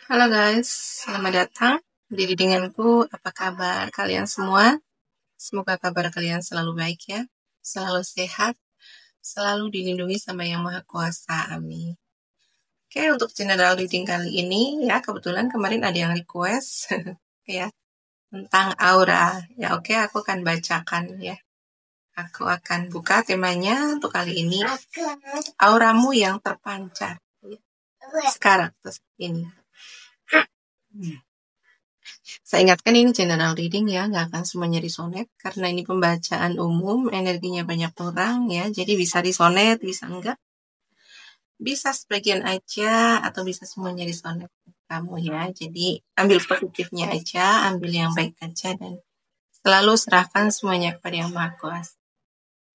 Halo guys, selamat datang di readinganku. Apa kabar kalian semua? Semoga kabar kalian selalu baik ya, selalu sehat, selalu dilindungi sama Yang Maha Kuasa. Amin. Oke, untuk general reading kali ini ya, kebetulan kemarin ada yang request ya tentang aura. Ya oke, aku akan bacakan ya. Aku akan buka temanya untuk kali ini. Auramu yang terpancar. Sekarang terus ini. Saya ingatkan ini general reading ya, nggak akan semuanya resonate karena ini pembacaan umum, energinya banyak orang ya, jadi bisa resonate, bisa enggak, bisa sebagian aja atau bisa semuanya resonate kamu ya. Jadi ambil positifnya aja, ambil yang baik aja dan selalu serahkan semuanya kepada Yang Maha Kuasa.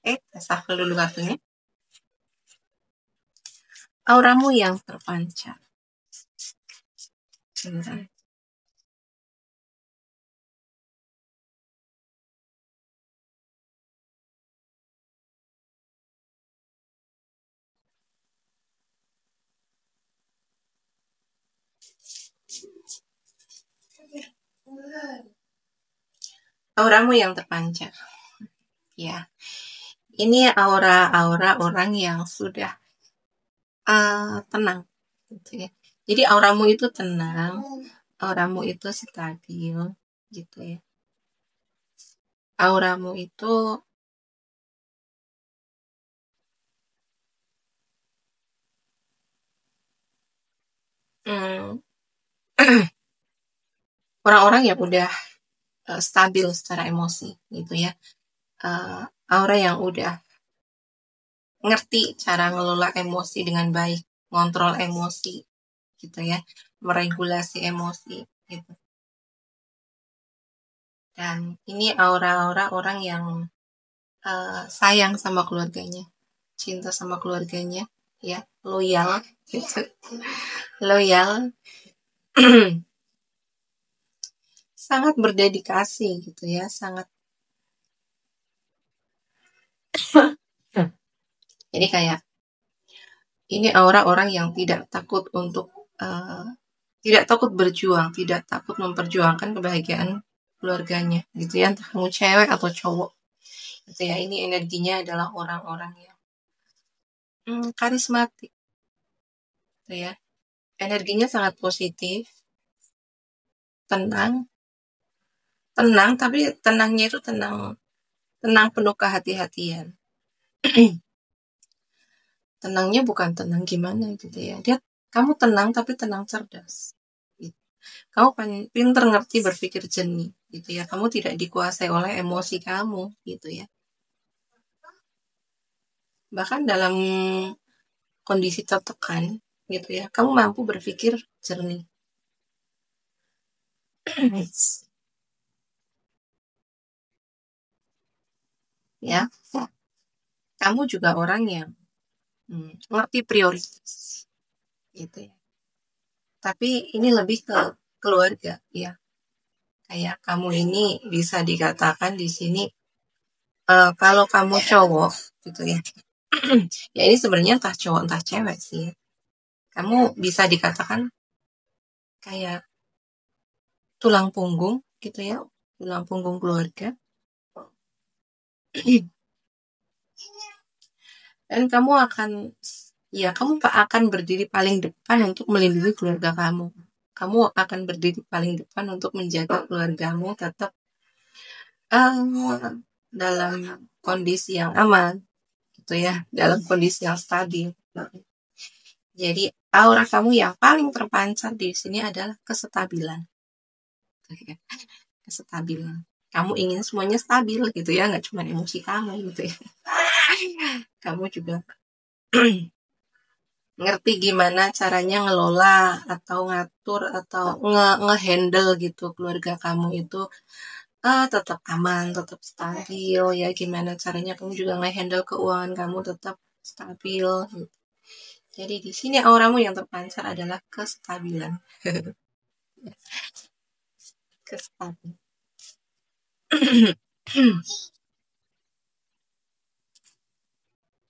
Oke, shuffle dulu kartunya. Auramu yang terpancar. Sebentar. Auramu yang terpancar. Ya, ini aura-aura orang yang sudah tenang, gitu ya. Jadi auramu itu tenang, auramu itu stabil, gitu ya. Auramu itu orang-orang yang udah stabil secara emosi, gitu ya. Aura yang udah ngerti cara ngelola emosi dengan baik, ngontrol emosi, gitu ya, meregulasi emosi, gitu. Dan ini aura-aura orang yang sayang sama keluarganya, cinta sama keluarganya, ya, loyal, gitu, loyal, sangat berdedikasi, gitu ya, sangat. Jadi kayak ini aura orang yang tidak takut untuk tidak takut berjuang, tidak takut memperjuangkan kebahagiaan keluarganya, gitu ya, entah kamu cewek atau cowok, gitu ya. Ini energinya adalah orang-orang yang karismatik, gitu ya. Energinya sangat positif, tenang, tapi tenangnya itu tenang penuh kehati-hatian. Tenangnya bukan tenang gimana gitu ya. Kamu tenang tapi tenang cerdas. Gitu. Kamu pinter ngerti berpikir jernih gitu ya. Kamu tidak dikuasai oleh emosi kamu gitu ya. Bahkan dalam kondisi tertekan gitu ya, kamu mampu berpikir jernih. Ya. Kamu juga orang yang ngerti prioritas gitu ya. Tapi ini lebih ke keluarga ya. Kayak kamu ini bisa dikatakan di sini kalau kamu cowok gitu ya. Ya ini sebenarnya entah cowok entah cewek sih. Kamu bisa dikatakan kayak tulang punggung gitu ya. Tulang punggung keluarga. Dan kamu akan berdiri paling depan untuk melindungi keluarga kamu. Kamu akan berdiri paling depan untuk menjaga keluargamu tetap dalam kondisi yang aman, gitu ya, dalam kondisi yang stabil. Jadi aura kamu yang paling terpancar di sini adalah kesestabilan. Kesestabilan. Kamu ingin semuanya stabil gitu ya, nggak cuma emosi kamu gitu ya. Kamu juga ngerti gimana caranya ngelola atau ngatur atau ngehandle gitu keluarga kamu itu tetap aman, tetap stabil ya. Gimana caranya kamu juga ngehandle keuangan kamu tetap stabil gitu. Jadi di sini auramu yang terpancar adalah kestabilan. Kestabilan.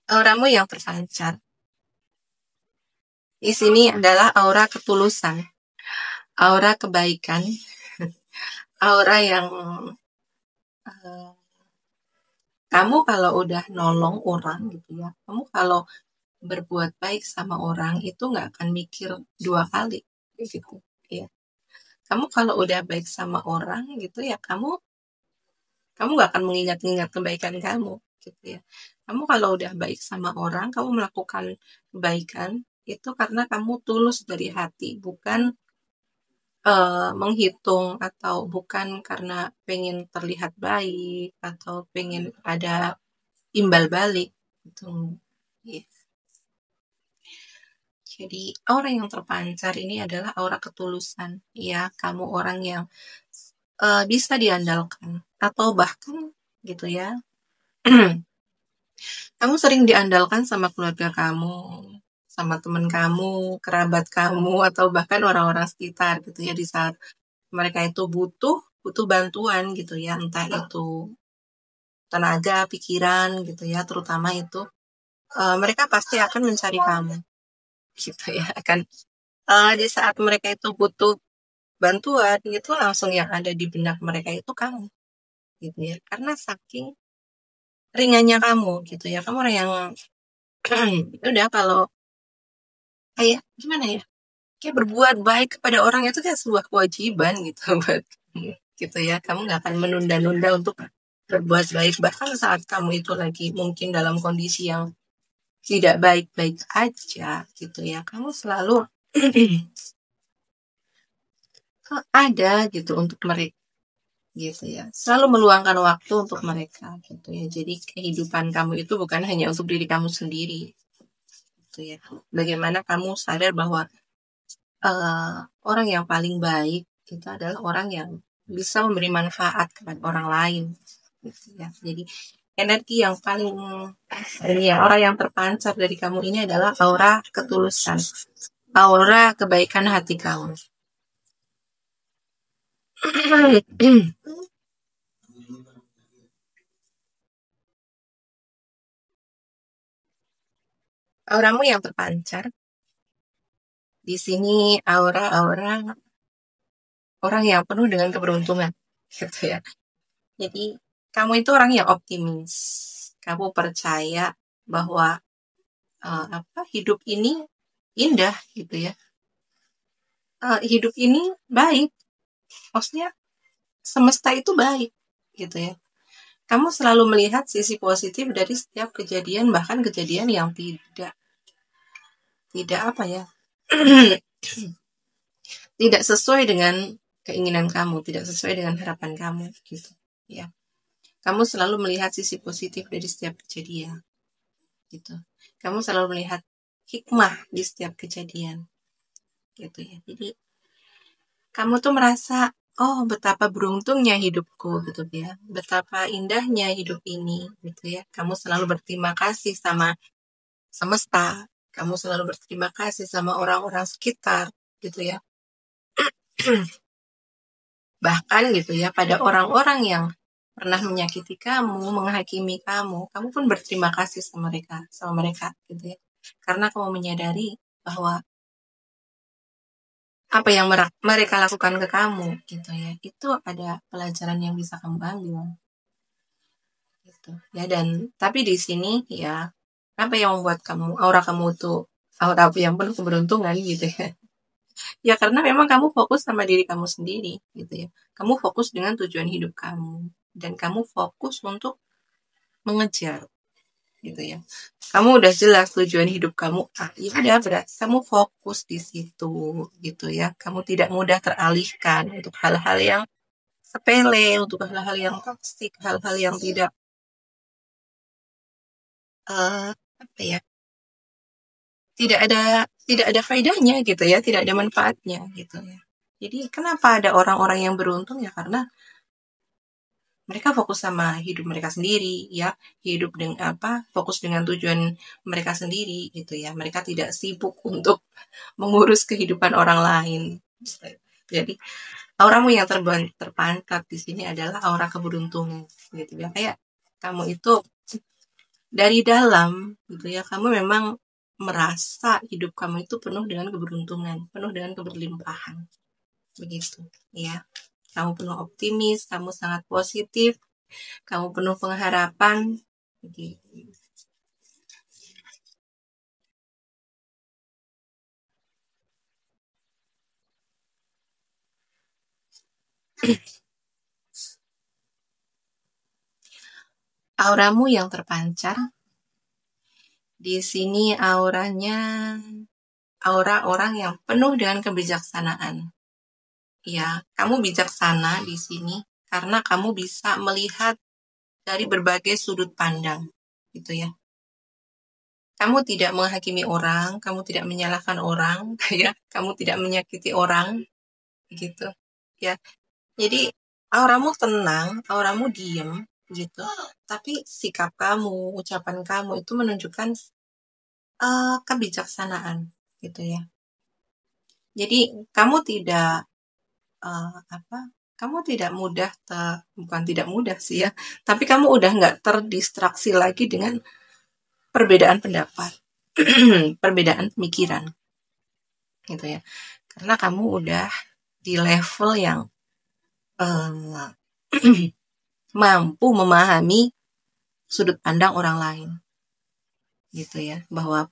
Auramu yang terpancar di sini adalah aura ketulusan. aura kebaikan, aura yang kamu kalau udah nolong orang gitu ya, kamu kalau berbuat baik sama orang itu nggak akan mikir dua kali gitu ya. Kamu kalau udah baik sama orang gitu ya, kamu nggak akan mengingat-ingat kebaikan kamu gitu ya. Kamu kalau udah baik sama orang, kamu melakukan kebaikan itu karena kamu tulus dari hati, bukan menghitung atau bukan karena pengen terlihat baik atau pengen ada imbal balik gitu. Ya. Jadi aura yang terpancar ini adalah aura ketulusan. Ya, kamu orang yang bisa diandalkan atau bahkan gitu ya. Kamu sering diandalkan sama keluarga kamu, sama teman kamu, kerabat kamu, atau bahkan orang-orang sekitar gitu ya di saat mereka itu butuh bantuan gitu ya, entah itu tenaga, pikiran gitu ya, terutama itu mereka pasti akan mencari kamu gitu ya, akan di saat mereka itu butuh bantuan gitu langsung yang ada di benak mereka itu kamu gitu ya, karena saking ringannya kamu gitu ya, kamu orang yang udah kalau kayak gimana ya, kayak berbuat baik kepada orang itu kayak sebuah kewajiban gitu buat kamu gitu ya, kamu nggak akan menunda-nunda untuk berbuat baik bahkan saat kamu itu lagi mungkin dalam kondisi yang tidak baik-baik aja gitu ya, kamu selalu ada gitu untuk mereka gitu ya, selalu meluangkan waktu untuk mereka gitu ya. Jadi kehidupan kamu itu bukan hanya untuk diri kamu sendiri gitu ya. Bagaimana kamu sadar bahwa orang yang paling baik itu adalah orang yang bisa memberi manfaat kepada orang lain gitu ya. Jadi energi yang paling ini ya, aura yang terpancar dari kamu ini adalah aura ketulusan, aura kebaikan hati kamu. Auramu yang terpancar di sini aura-aura orang yang penuh dengan keberuntungan gitu ya. Jadi kamu itu orang yang optimis. Kamu percaya bahwa hidup ini indah gitu ya. Hidup ini baik. Maksudnya semesta itu baik gitu ya. Kamu selalu melihat sisi positif dari setiap kejadian, bahkan kejadian yang tidak apa ya, tidak sesuai dengan keinginan kamu, tidak sesuai dengan harapan kamu gitu ya. Kamu selalu melihat sisi positif dari setiap kejadian gitu. Kamu selalu melihat hikmah di setiap kejadian gitu ya. Jadi kamu tuh merasa, oh betapa beruntungnya hidupku gitu ya, betapa indahnya hidup ini gitu ya. Kamu selalu berterima kasih sama semesta, kamu selalu berterima kasih sama orang-orang sekitar gitu ya. Bahkan gitu ya, pada orang-orang yang pernah menyakiti kamu, menghakimi kamu, kamu pun berterima kasih sama mereka gitu ya. Karena kamu menyadari bahwa apa yang mereka lakukan ke kamu gitu ya, itu ada pelajaran yang bisa kamu ambil gitu ya. Dan tapi di sini ya, apa yang membuat aura kamu tuh aura yang penuh keberuntungan gitu ya. Ya karena memang kamu fokus sama diri kamu sendiri gitu ya, kamu fokus dengan tujuan hidup kamu dan kamu fokus untuk mengejar gitu ya. Kamu udah jelas tujuan hidup kamu, ya udah berarti kamu fokus di situ gitu ya. Kamu tidak mudah teralihkan untuk hal-hal yang sepele, untuk hal-hal yang toksik, hal-hal yang apa ya, tidak ada faedahnya gitu ya, tidak ada manfaatnya gitu ya. Jadi kenapa ada orang-orang yang beruntung ya, karena mereka fokus sama hidup mereka sendiri ya, hidup dengan fokus dengan tujuan mereka sendiri gitu ya. Mereka tidak sibuk untuk mengurus kehidupan orang lain. Jadi auramu yang terpancar di sini adalah aura keberuntungan gitu ya. Kayak kamu itu dari dalam gitu ya, kamu memang merasa hidup kamu itu penuh dengan keberuntungan, penuh dengan keberlimpahan begitu ya. Kamu penuh optimis, kamu sangat positif, kamu penuh pengharapan, begitu. Auramu yang terpancar di sini, auranya aura orang yang penuh dengan kebijaksanaan. Ya, kamu bijaksana di sini karena kamu bisa melihat dari berbagai sudut pandang, gitu ya. Kamu tidak menghakimi orang, kamu tidak menyalahkan orang, ya. Kamu tidak menyakiti orang, gitu. Ya. Jadi auramu tenang, auramu diem, gitu. Tapi sikap kamu, ucapan kamu itu menunjukkan kebijaksanaan, gitu ya. Jadi kamu tidak kamu tidak mudah bukan tidak mudah sih ya, tapi kamu udah nggak terdistraksi lagi dengan perbedaan pendapat, perbedaan pemikiran, gitu ya. Karena kamu udah di level yang mampu memahami sudut pandang orang lain, gitu ya. Bahwa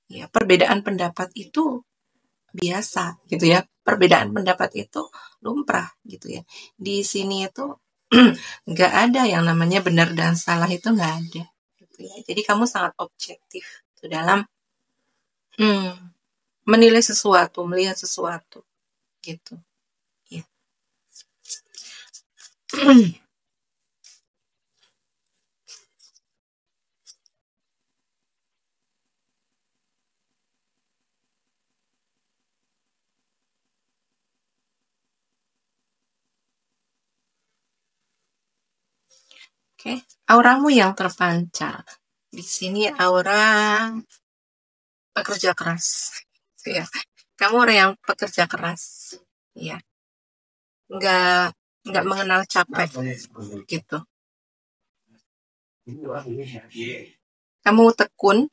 ya perbedaan pendapat itu biasa, gitu ya. Perbedaan pendapat itu lumrah, gitu ya. Di sini itu nggak ada yang namanya benar dan salah, itu nggak ada, gitu ya. Jadi kamu sangat objektif dalam menilai sesuatu, melihat sesuatu, gitu ya. Oke, auramu yang terpancar di sini aura pekerja keras, ya. Kamu orang yang pekerja keras, ya. Nggak mengenal capek, gitu. Kamu tekun,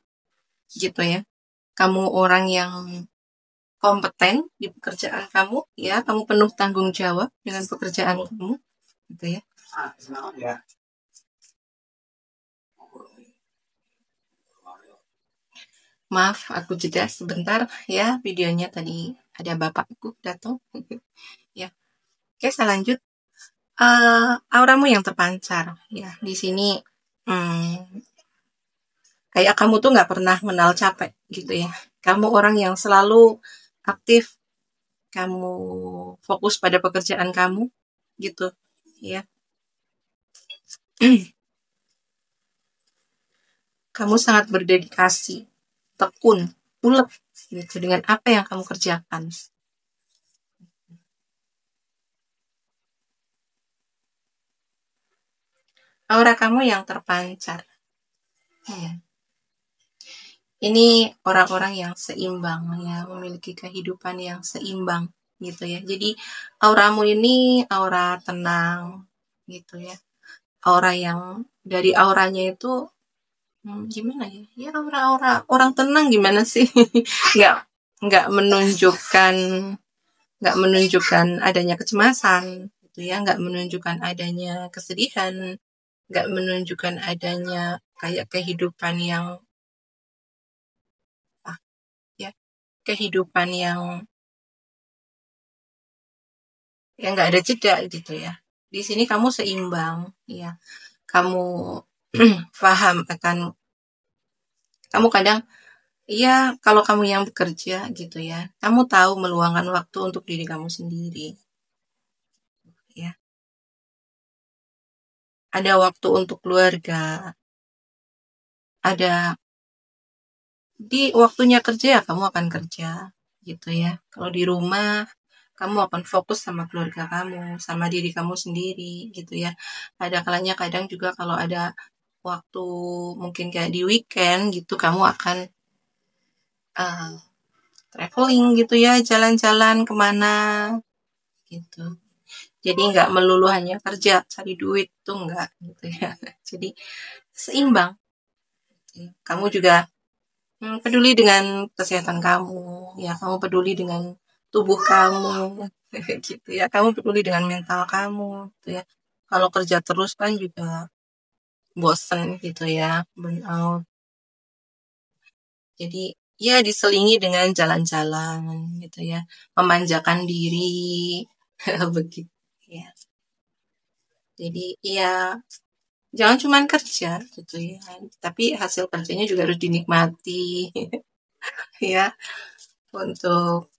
gitu ya. Kamu orang yang kompeten di pekerjaan kamu, ya. Kamu penuh tanggung jawab dengan pekerjaan kamu, gitu ya. Maaf, aku jeda sebentar ya, videonya tadi ada bapakku datang. Ya, oke, saya lanjut. Auramu yang terpancar, ya. Di sini kayak kamu tuh nggak pernah mengenal capek, gitu ya. Kamu orang yang selalu aktif, kamu fokus pada pekerjaan kamu, gitu ya. Kamu sangat berdedikasi, tekun, ulet, gitu, dengan apa yang kamu kerjakan. Aura kamu yang terpancar, ya. Ini orang-orang yang seimbang, ya, memiliki kehidupan yang seimbang, gitu ya. Jadi auramu ini aura tenang, gitu ya. Aura yang dari auranya itu gimana ya? Ya aura-aura orang tenang gimana sih? nggak nggak menunjukkan adanya kecemasan, gitu ya. Nggak menunjukkan adanya kesedihan, nggak menunjukkan adanya kayak kehidupan yang kehidupan yang nggak ada jeda, gitu ya. Di sini kamu seimbang, ya. Kamu paham akan, kamu kadang, iya, kalau kamu yang bekerja, gitu ya, kamu tahu meluangkan waktu untuk diri kamu sendiri, ya. Ada waktu untuk keluarga, ada di waktunya kerja ya kamu akan kerja, gitu ya. Kalau di rumah kamu akan fokus sama keluarga kamu, sama diri kamu sendiri, gitu ya. Ada kalanya kadang juga kalau ada waktu mungkin kayak di weekend gitu, kamu akan traveling, gitu ya, jalan-jalan kemana, gitu. Jadi nggak melulu hanya kerja cari duit tuh, nggak, gitu ya. Jadi seimbang. Kamu juga peduli dengan kesehatan kamu, ya. Kamu peduli dengan tubuh kamu gitu ya. Kamu peduli dengan mental kamu gitu ya. Kalau kerja terus kan juga bosen gitu ya, burn out. Jadi ya diselingi dengan jalan-jalan gitu ya, memanjakan diri begitu ya. Jadi ya jangan cuma kerja gitu ya, tapi hasil kerjanya juga harus dinikmati ya, untuk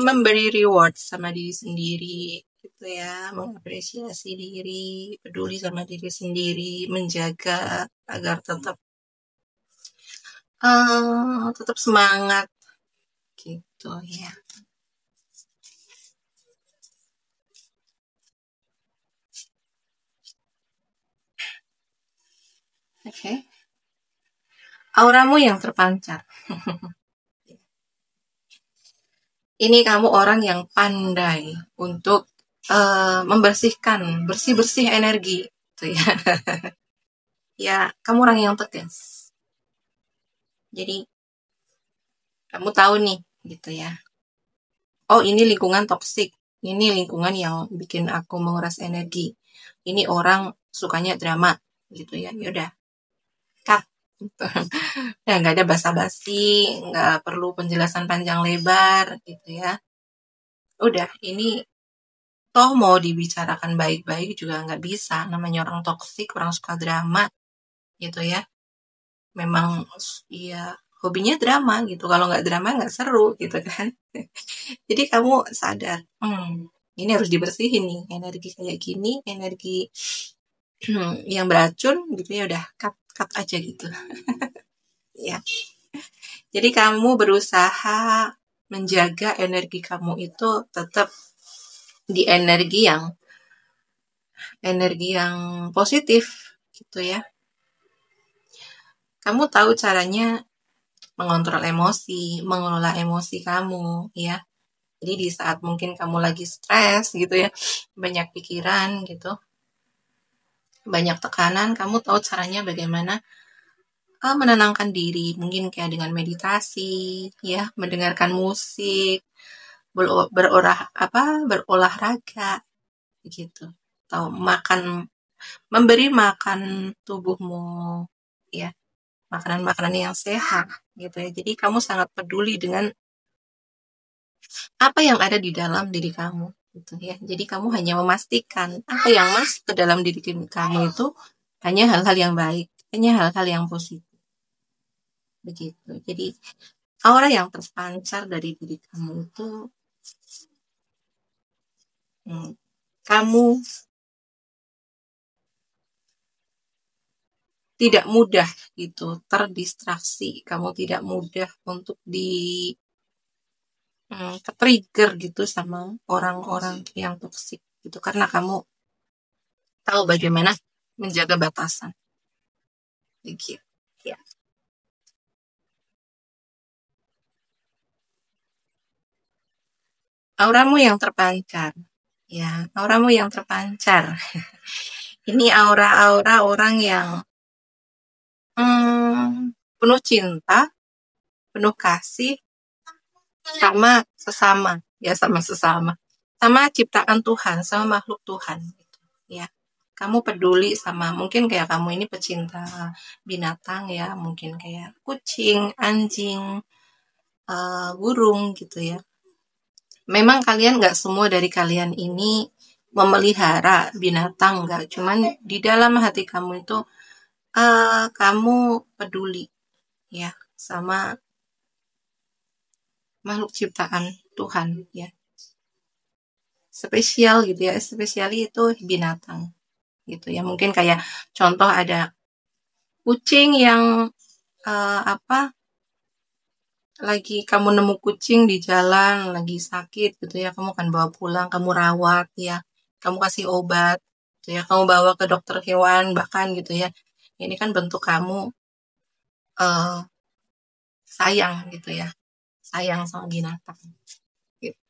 memberi reward sama diri sendiri gitu ya, mengapresiasi diri, peduli sama diri sendiri, menjaga agar tetap semangat gitu ya. Oke. Auramu yang terpancar. Ini kamu orang yang pandai untuk membersihkan, bersih-bersih energi gitu ya. Ya, kamu orang yang tegas. Jadi kamu tahu nih gitu ya. Oh, ini lingkungan toksik. Ini lingkungan yang bikin aku menguras energi. Ini orang sukanya drama gitu ya. Yaudah, cut. Gitu. Ya, nggak ada basa-basi, nggak perlu penjelasan panjang lebar gitu ya. Udah, ini toh mau dibicarakan baik-baik juga nggak bisa. Namanya orang toksik, orang suka drama gitu ya. Memang ya hobinya drama gitu. Kalau nggak drama nggak seru gitu kan. Jadi kamu sadar, ini harus dibersihin nih, energi kayak gini, energi yang beracun gitu ya, udah cut aja gitu ya. Jadi kamu berusaha menjaga energi kamu itu tetap di energi yang positif gitu ya. Kamu tahu caranya mengontrol emosi, mengelola emosi kamu ya. Jadi di saat mungkin kamu lagi stres gitu ya, banyak pikiran gitu, banyak tekanan, kamu tahu caranya bagaimana menenangkan diri, mungkin kayak dengan meditasi ya, mendengarkan musik, berolahraga gitu, atau memberi makan tubuhmu ya, makanan-makanan yang sehat gitu ya. Jadi kamu sangat peduli dengan apa yang ada di dalam diri kamu gitu ya. Jadi kamu hanya memastikan apa yang masuk ke dalam diri kamu itu hanya hal-hal yang baik, hanya hal-hal yang positif begitu. Jadi aura yang terpancar dari diri kamu itu, kamu tidak mudah gitu terdistraksi, kamu tidak mudah untuk ke-trigger gitu sama orang-orang yang toksik gitu, karena kamu tahu bagaimana menjaga batasan begitu ya. Auramu yang terpancar ya, auramu yang terpancar. Ini aura-aura orang yang penuh cinta, penuh kasih sama sesama ya, sama sesama, sama ciptaan Tuhan, sama makhluk Tuhan gitu ya. Kamu peduli sama, mungkin kayak kamu ini pecinta binatang ya, mungkin kayak kucing, anjing, burung gitu ya. Memang kalian nggak semua dari kalian ini memelihara binatang, nggak, cuman di dalam hati kamu itu kamu peduli ya sama makhluk ciptaan Tuhan ya, spesial gitu ya, spesial itu binatang gitu ya. Mungkin kayak contoh ada kucing yang apa, lagi kamu nemu kucing di jalan lagi sakit gitu ya, kamu kan bawa pulang, kamu rawat ya, kamu kasih obat gitu ya, kamu bawa ke dokter hewan bahkan gitu ya. Ini kan bentuk kamu uh, sayang gitu ya, sayang sama binatang gitu.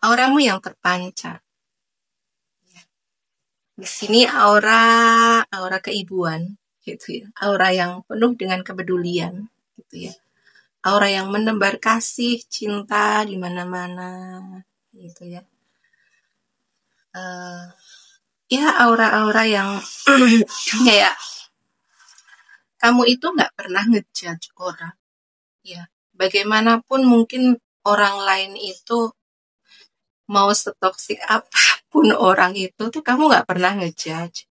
Auramu yang terpancar. Di sini aura aura keibuan gitu ya. Aura yang penuh dengan kepedulian, gitu ya. Aura yang menebar kasih, cinta di mana-mana, gitu ya. Ya aura-aura yang kayak kamu itu nggak pernah ngejudge orang, ya. Bagaimanapun mungkin orang lain itu mau setoksik apapun orang itu tuh kamu nggak pernah ngejudge.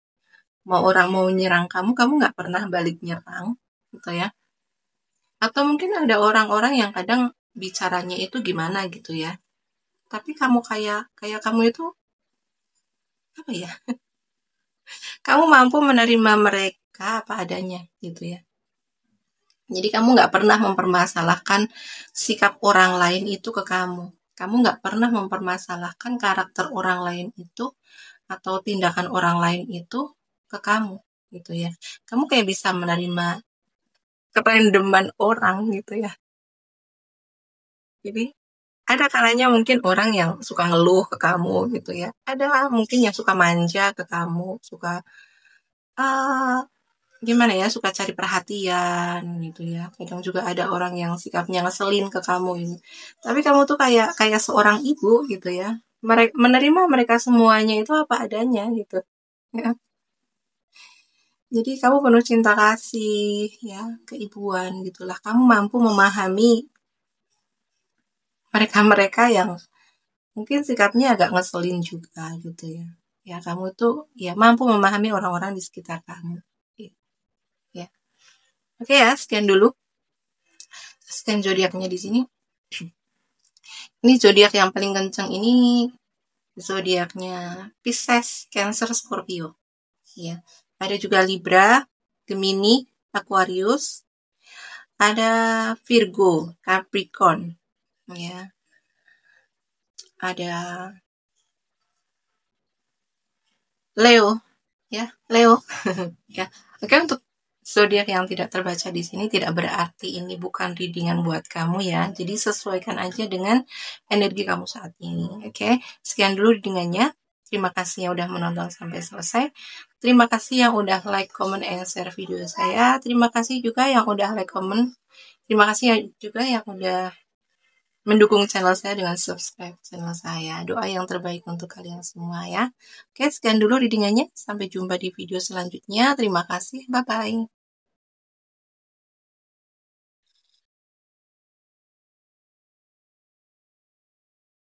Mau orang mau nyerang kamu, kamu nggak pernah balik nyerang, gitu ya. Atau mungkin ada orang-orang yang kadang bicaranya itu gimana gitu ya. Tapi kamu kayak kamu itu apa ya? Kamu mampu menerima mereka apa adanya gitu ya. Jadi kamu nggak pernah mempermasalahkan sikap orang lain itu ke kamu. Kamu nggak pernah mempermasalahkan karakter orang lain itu atau tindakan orang lain itu ke kamu gitu ya. Kamu kayak bisa menerima kerandoman orang gitu ya. Jadi ada kalanya mungkin orang yang suka ngeluh ke kamu gitu ya. Ada mungkin yang suka manja ke kamu, suka uh, gimana ya, suka cari perhatian gitu ya. Kadang juga ada orang yang sikapnya ngeselin ke kamu ini. Tapi kamu tuh kayak kayak seorang ibu gitu ya. Mereka menerima mereka semuanya itu apa adanya gitu. Ya. Jadi kamu penuh cinta kasih ya, keibuan gitulah. Kamu mampu memahami mereka-mereka yang mungkin sikapnya agak ngeselin juga gitu ya. Ya kamu tuh ya mampu memahami orang-orang di sekitar kamu. Ya. Oke ya, sekian dulu. Sekian zodiaknya di sini. Ini zodiak yang paling kenceng ini zodiaknya Pisces, Cancer, Scorpio. Ya. Ada juga Libra, Gemini, Aquarius, ada Virgo, Capricorn. Ya. Ada Leo, ya, Leo. Ya. Oke, untuk zodiak yang tidak terbaca di sini tidak berarti ini bukan readingan buat kamu ya. Jadi sesuaikan aja dengan energi kamu saat ini. Oke, sekian dulu readingannya. Terima kasih yang udah menonton sampai selesai. Terima kasih yang udah like, comment, and share video saya. Terima kasih juga yang udah like, comment. Terima kasih juga yang udah mendukung channel saya dengan subscribe channel saya. Doa yang terbaik untuk kalian semua ya. Oke, sekian dulu readingannya. Sampai jumpa di video selanjutnya. Terima kasih. Bye-bye.